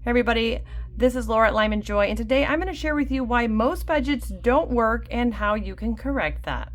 Hey everybody, this is Laura at LymanJoy, and today I'm going to share with you why most budgets don't work and how you can correct that.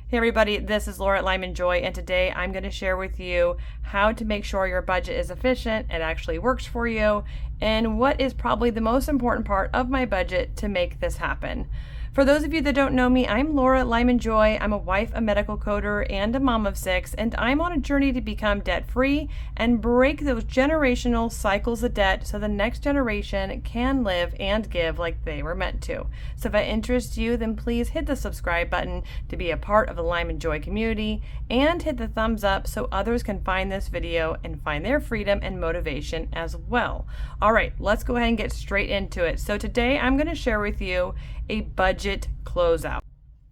Hey everybody, this is Laura at LymanJoy, and today I'm going to share with you how to make sure your budget is efficient and actually works for you, and what is probably the most important part of my budget to make this happen. For those of you that don't know me, I'm Laura at LymanJoy. I'm a wife, a medical coder, and a mom of 6, and I'm on a journey to become debt-free and break those generational cycles of debt so the next generation can live and give like they were meant to. So if that interests you, then please hit the subscribe button to be a part of the LymanJoy community, and hit the thumbs up so others can find this video and find their freedom and motivation as well. All right, let's go ahead and get straight into it. So today I'm going to share with you a budget closeout.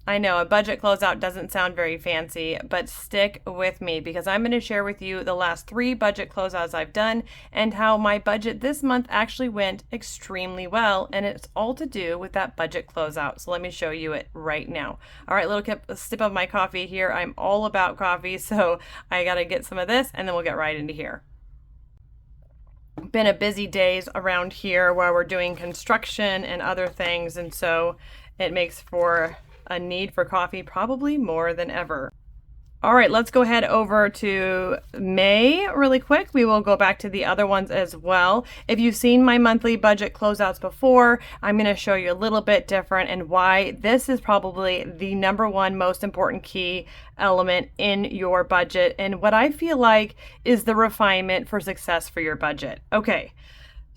I know a budget closeout doesn't sound very fancy, but stick with me because I'm going to share with you the last 3 budget closeouts I've done and how my budget this month actually went extremely well, and it's all to do with that budget closeout. So let me show you it right now. All right, little sip of my coffee here. I'm all about coffee, so I got to get some of this and then we'll get right into here. Been a busy days around here where we're doing construction and other things, and so it makes for a need for coffee probably more than ever. All right, let's go ahead over to May really quick. We will go back to the other ones as well. If you've seen my monthly budget closeouts before, I'm going to show you a little bit different and why this is probably the #1 most important key element in your budget and what I feel like is the refinement for success for your budget. Okay.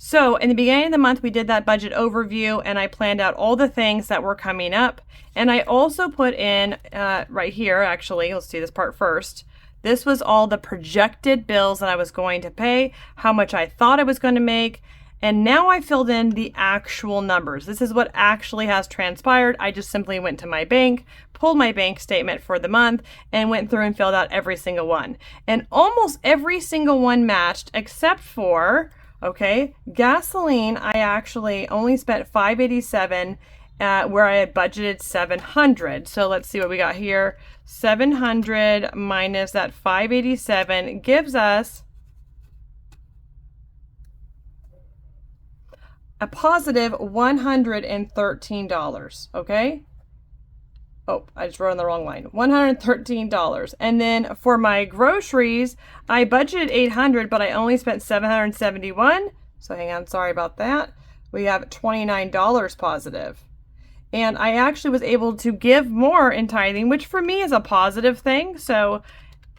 So in the beginning of the month, we did that budget overview and I planned out all the things that were coming up. And I also put in right here, actually, let's do this part first. This was all the projected bills that I was going to pay, how much I thought I was going to make. And now I filled in the actual numbers. This is what actually has transpired. I just simply went to my bank, pulled my bank statement for the month, and went through and filled out every single one. And almost every single one matched except for, okay, gasoline, I actually only spent $587 where I had budgeted $700. So let's see what we got here. 700 minus that 587 gives us a positive $113, okay? Oh, I just wrote on the wrong line. $113. And then for my groceries, I budgeted $800, but I only spent $771. So hang on, sorry about that. We have $29 positive. And I actually was able to give more in tithing, which for me is a positive thing. So,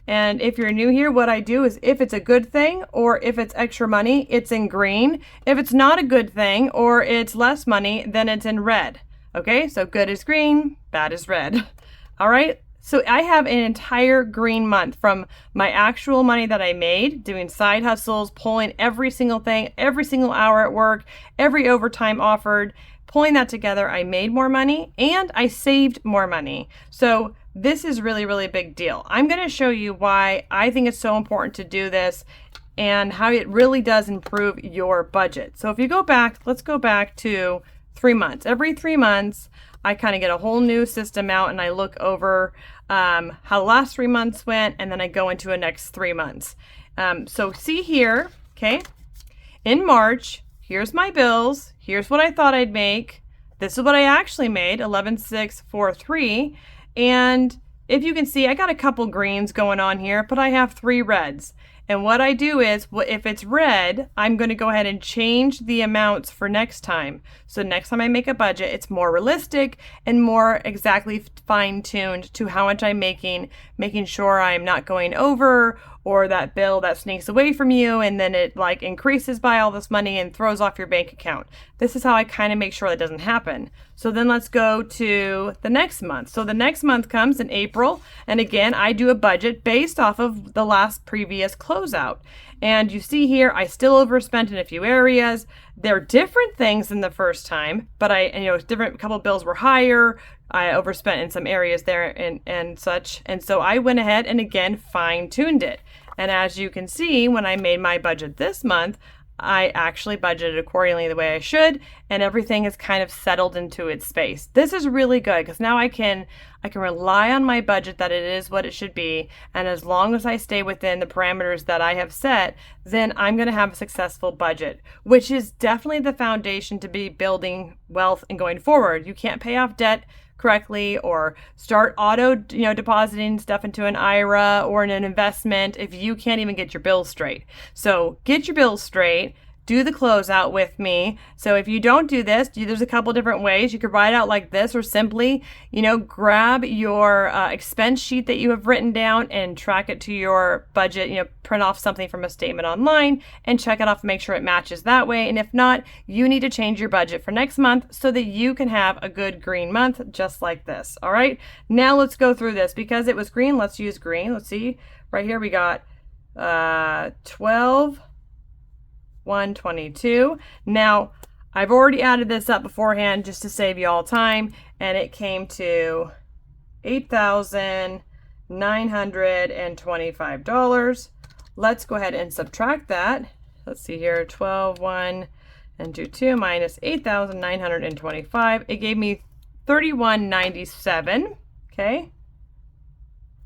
and if you're new here, what I do is if it's a good thing or if it's extra money, it's in green. If it's not a good thing or it's less money, then it's in red. Okay, so good is green, bad is red. All right, so I have an entire green month from my actual money that I made, doing side hustles, pulling every single thing, every single hour at work, every overtime offered, pulling that together. I made more money and I saved more money. So this is really, really a big deal. I'm going to show you why I think it's so important to do this and how it really does improve your budget. So if you go back, let's go back to 3 months. Every 3 months, I kind of get a whole new system out and I look over how the last 3 months went, and then I go into the next 3 months. So see here, okay, in March, here's my bills. Here's what I thought I'd make. This is what I actually made, 11,643. And if you can see, I got a couple greens going on here, but I have 3 reds. And what I do is, if it's red, I'm going to go ahead and change the amounts for next time. So next time I make a budget, it's more realistic and more exactly fine-tuned to how much I'm making sure I'm not going over or that bill that sneaks away from you and then it like increases by all this money and throws off your bank account. This is how I kind of make sure that doesn't happen. So then let's go to the next month. So the next month comes in April, and again, I do a budget based off of the last previous closeout. And you see here, I still overspent in a few areas. They're different things than the first time, but different, a couple of bills were higher. I overspent in some areas there and such. And so I went ahead and again, fine-tuned it. And as you can see, when I made my budget this month, I actually budgeted accordingly the way I should, and everything is kind of settled into its space. This is really good because now I can rely on my budget that it is what it should be, and as long as I stay within the parameters that I have set, then I'm going to have a successful budget, which is definitely the foundation to be building wealth and going forward. You can't pay off debt correctly or start auto depositing stuff into an IRA or in an investment if you can't even get your bills straight. So get your bills straight. Do the closeout with me. So if you don't do this, there's a couple different ways. You could write out like this, or simply, grab your expense sheet that you have written down and track it to your budget. Print off something from a statement online and check it off and make sure it matches that way. And if not, you need to change your budget for next month so that you can have a good green month just like this. All right. Now let's go through this. Because it was green, let's use green. Let's see. Right here we got 12. 122. Now, I've already added this up beforehand just to save you all time, and it came to $8,925. Let's go ahead and subtract that. Let's see here, 12, 1, and do 2 minus 8,925. It gave me $31.97. Okay.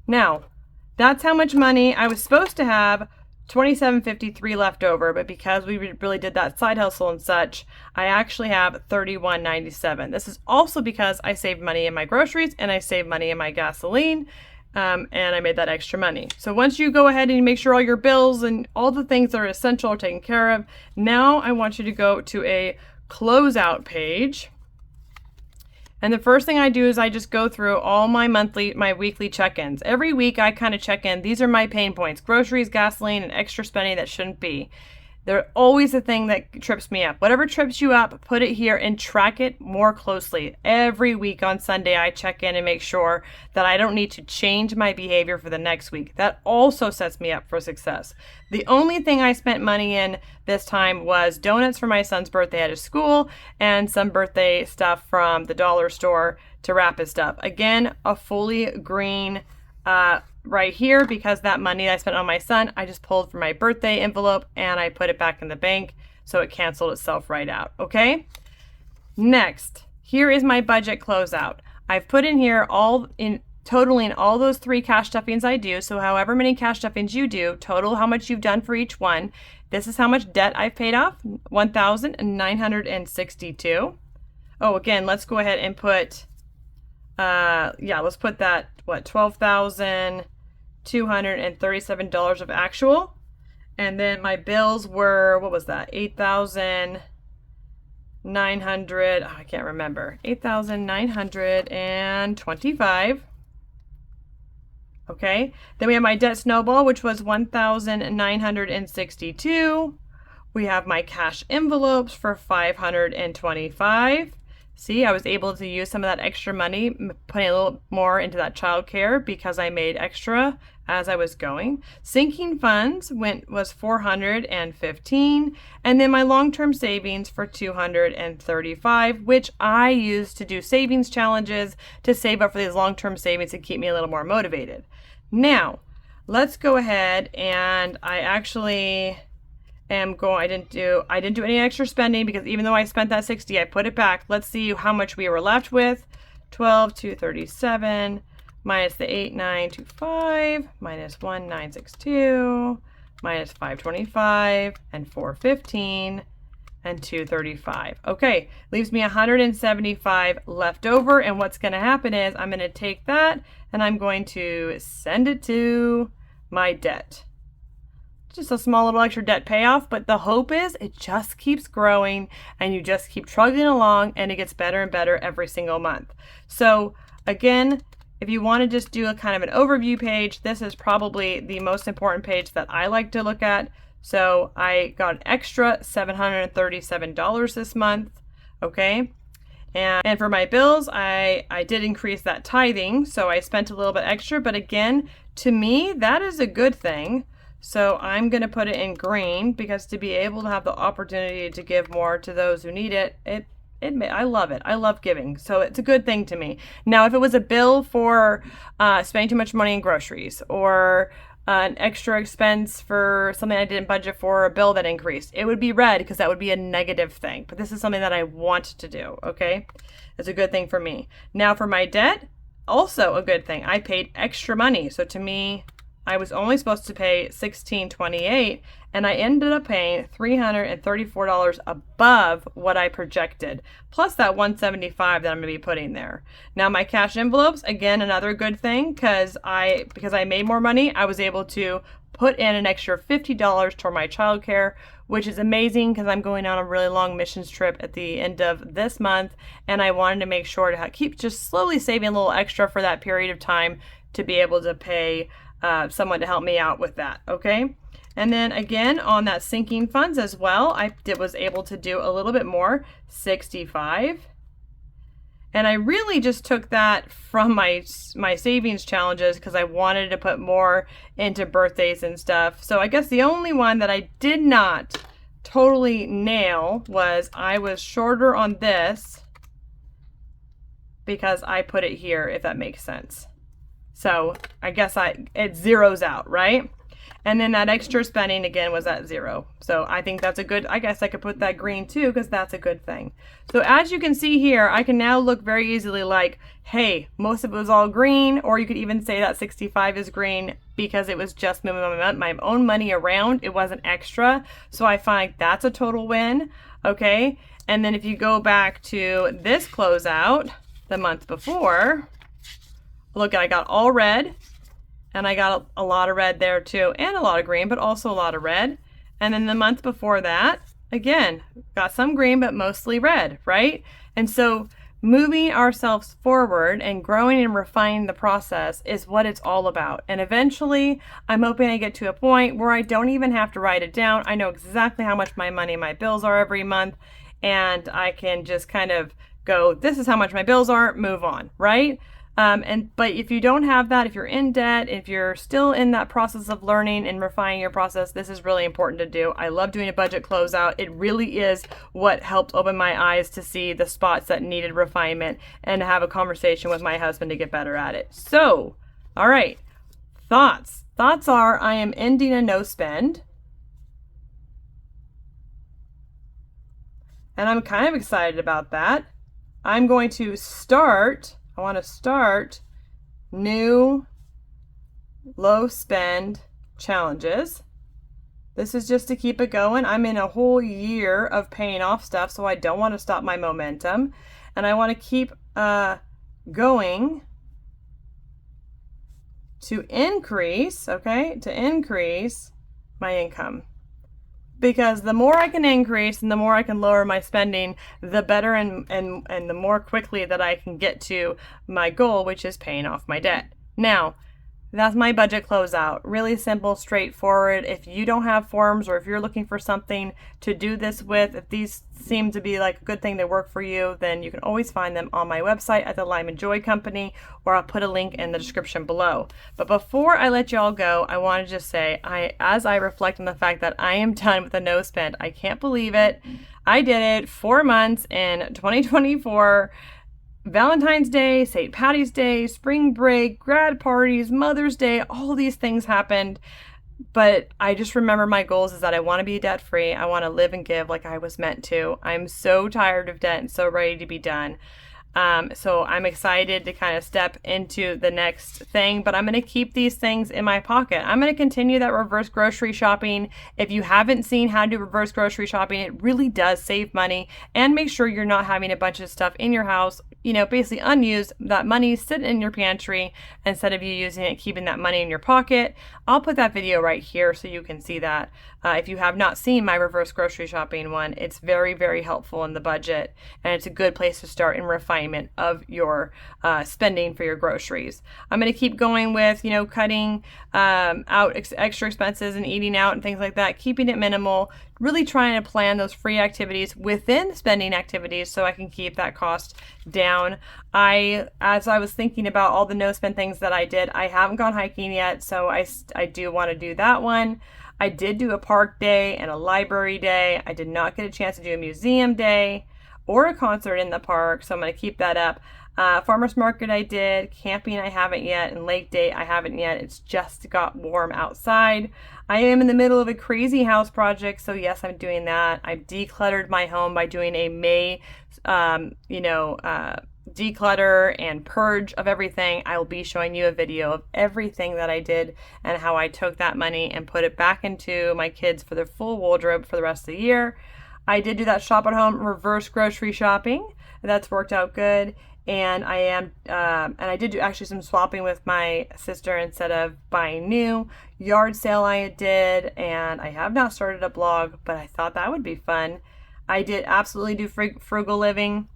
Now, that's how much money I was supposed to have. $27.53 left over, but because we really did that side hustle and such, I actually have $31.97. This is also because I saved money in my groceries and I saved money in my gasoline, and I made that extra money. So once you go ahead and make sure all your bills and all the things that are essential are taken care of, now I want you to go to a closeout page. And the first thing I do is I just go through all my weekly check-ins. Every week I kind of check in. These are my pain points: groceries, gasoline, and extra spending that shouldn't be. They're always the thing that trips me up. Whatever trips you up, put it here and track it more closely. Every week on Sunday, I check in and make sure that I don't need to change my behavior for the next week. That also sets me up for success. The only thing I spent money in this time was donuts for my son's birthday at his school and some birthday stuff from the dollar store to wrap his stuff. Again, a fully green right here, because that money I spent on my son, I just pulled from my birthday envelope and I put it back in the bank, so it canceled itself right out. Okay. Next, here is my budget closeout. I've put in here totaling all those 3 cash stuffings I do. So however many cash stuffings you do, total how much you've done for each one. This is how much debt I've paid off, $1,962. Oh, again, let's go ahead and put, let's put that, $12,237 of actual. And then my bills were, what was that? 8,900, I can't remember, 8,925. Okay. Then we have my debt snowball, which was 1,962. We have my cash envelopes for 525. See, I was able to use some of that extra money, putting a little more into that childcare because I made extra as I was going. Sinking funds was 415, and then my long-term savings for 235, which I used to do savings challenges to save up for these long-term savings and keep me a little more motivated. Now, let's go ahead, and I actually I didn't do any extra spending because even though I spent that 60, I put it back. Let's see how much we were left with. 12,237 minus the 8,925 minus 1,962 minus 525 and 415 and 235. Okay, leaves me 175 left over, and what's going to happen is I'm going to take that and I'm going to send it to my debt. Just a small little extra debt payoff, but the hope is it just keeps growing and you just keep trudging along and it gets better and better every single month. So again, if you want to just do a kind of an overview page, this is probably the most important page that I like to look at. So I got an extra $737 this month. Okay. And for my bills, I did increase that tithing. So I spent a little bit extra, but again, to me, that is a good thing. So I'm going to put it in green because to be able to have the opportunity to give more to those who need it, I love it. I love giving. So it's a good thing to me. Now, if it was a bill for spending too much money in groceries or an extra expense for something I didn't budget for, a bill that increased, it would be red because that would be a negative thing. But this is something that I want to do, okay? It's a good thing for me. Now for my debt, also a good thing. I paid extra money. So to me, I was only supposed to pay $16.28, and I ended up paying $334 above what I projected, plus that $175 that I'm going to be putting there. Now my cash envelopes, again, another good thing, because I made more money, I was able to put in an extra $50 toward my childcare, which is amazing because I'm going on a really long missions trip at the end of this month, and I wanted to make sure to keep just slowly saving a little extra for that period of time to be able to pay someone to help me out with that, okay? And then again, on that sinking funds as well, I was able to do a little bit more, 65. And I really just took that from my savings challenges because I wanted to put more into birthdays and stuff. So I guess the only one that I did not totally nail was I was shorter on this because I put it here, if that makes sense. So I guess it zeroes out, right? And then that extra spending again was at 0. So I think that's a good, I guess I could put that green too because that's a good thing. So as you can see here, I can now look very easily like, hey, most of it was all green, or you could even say that 65 is green because it was just moving my own money around. It wasn't extra. So I find like that's a total win, okay? And then if you go back to this closeout the month before, look, I got all red, and I got a lot of red there too, and a lot of green, but also a lot of red. And then the month before that, again, got some green, but mostly red, right? And so moving ourselves forward and growing and refining the process is what it's all about. And eventually, I'm hoping I get to a point where I don't even have to write it down. I know exactly how much my money and my bills are every month, and I can just kind of go, this is how much my bills are, move on, right? But if you don't have that, if you're in debt, if you're still in that process of learning and refining your process, this is really important to do. I love doing a budget closeout. It really is what helped open my eyes to see the spots that needed refinement and to have a conversation with my husband to get better at it. So, all right, thoughts. Thoughts are I am ending a no spend. And I'm kind of excited about that. I'm going to I want to start new low spend challenges. This is just to keep it going. I'm in a whole year of paying off stuff, so I don't want to stop my momentum. And I want to keep going to increase, okay, to increase my income. Because the more I can increase and the more I can lower my spending, the better and the more quickly that I can get to my goal, which is paying off my debt. Now, that's my budget closeout. Really simple, straightforward. If you don't have forms or if you're looking for something to do this with, if these seem to be like a good thing to work for you, then you can always find them on my website at the LymanJoy Company, or I'll put a link in the description below. But before I let y'all go, I want to just say, as I reflect on the fact that I am done with the no spend, I can't believe it. I did it 4 months in 2024. Valentine's Day, St. Patty's Day, spring break, grad parties, Mother's Day, all these things happened. But I just remember my goals is that I want to be debt free. I want to live and give like I was meant to. I'm so tired of debt and so ready to be done. So I'm excited to kind of step into the next thing, but I'm going to keep these things in my pocket. I'm going to continue that reverse grocery shopping. If you haven't seen how to do reverse grocery shopping, it really does save money and make sure you're not having a bunch of stuff in your house, basically unused. That money sitting in your pantry instead of you using it, keeping that money in your pocket. I'll put that video right here so you can see that. If you have not seen my reverse grocery shopping one, it's very, very helpful in the budget, and it's a good place to start in refinement of your spending for your groceries. I'm going to keep going with, cutting out extra expenses and eating out and things like that, keeping it minimal, really trying to plan those free activities within spending activities so I can keep that cost down. As I was thinking about all the no spend things that I did, I haven't gone hiking yet, so I do want to do that one. I did do a park day and a library day. I did not get a chance to do a museum day or a concert in the park, so I'm going to keep that up. Farmer's market I did, camping I haven't yet, and lake date I haven't yet. It's just got warm outside. I am in the middle of a crazy house project, so yes, I'm doing that. I've decluttered my home by doing a May, declutter and purge of everything. I will be showing you a video of everything that I did and how I took that money and put it back into my kids for their full wardrobe for the rest of the year. I did do that shop at home reverse grocery shopping. That's worked out good. And I did do actually some swapping with my sister instead of buying new. Yard sale I did, and I have not started a blog, but I thought that would be fun. I did absolutely do frugal living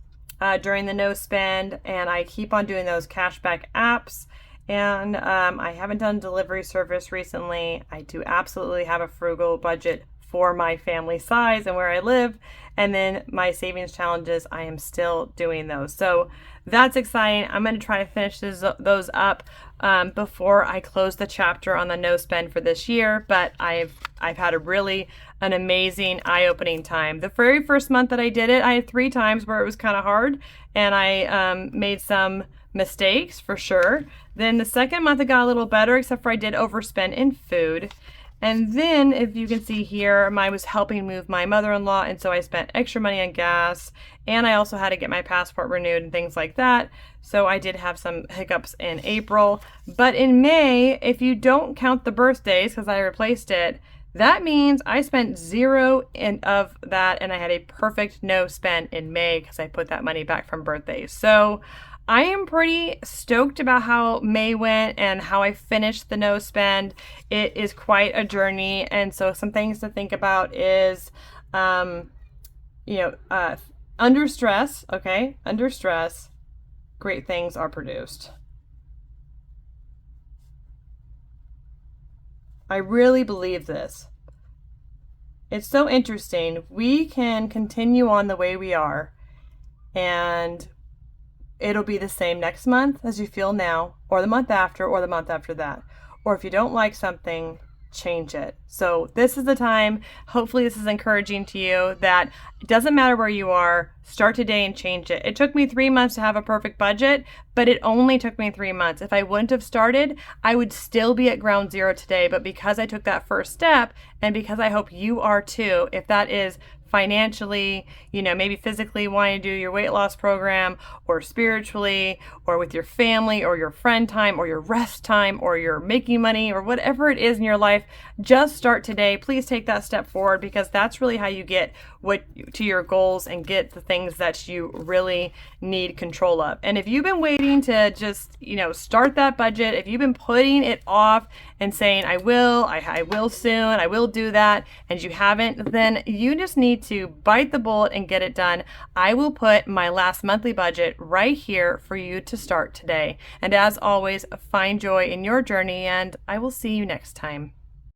during the no spend, and I keep on doing those cashback apps. And I haven't done delivery service recently. I do absolutely have a frugal budget for my family size and where I live. And then my savings challenges, I am still doing those. So that's exciting. I'm going to try to finish those up before I close the chapter on the no spend for this year. But I've had an amazing eye-opening time. The very first month that I did it, I had 3 times where it was kind of hard, and I made some mistakes for sure. Then the second month it got a little better, except for I did overspend in food. And then, if you can see here, I was helping move my mother-in-law, and so I spent extra money on gas, and I also had to get my passport renewed and things like that. So I did have some hiccups in April. But in May, if you don't count the birthdays, because I replaced it, that means I spent 0 of that, and I had a perfect no spend in May because I put that money back from birthdays. So I am pretty stoked about how May went and how I finished the no spend. It is quite a journey, and so some things to think about is, under stress, okay? Under stress, great things are produced. I really believe this. It's so interesting. We can continue on the way we are, and it'll be the same next month as you feel now, or the month after, or the month after that. Or if you don't like something, change it. So this is the time. Hopefully this is encouraging to you that it doesn't matter where you are, start today and change it. It took me 3 months to have a perfect budget, but it only took me 3 months. If I wouldn't have started, I would still be at ground zero today. But because I took that first step, and because I hope you are too, if that is financially, maybe physically wanting to do your weight loss program, or spiritually, or with your family, or your friend time, or your rest time, or you're making money, or whatever it is in your life, just start today. Please take that step forward, because that's really how you get to your goals and get the things that you really need control of. And if you've been waiting to just, start that budget, if you've been putting it off and saying, I will soon, I will do that, and you haven't, then you just need to bite the bullet and get it done. I will put my last monthly budget right here for you to start today. And as always, find joy in your journey, and I will see you next time.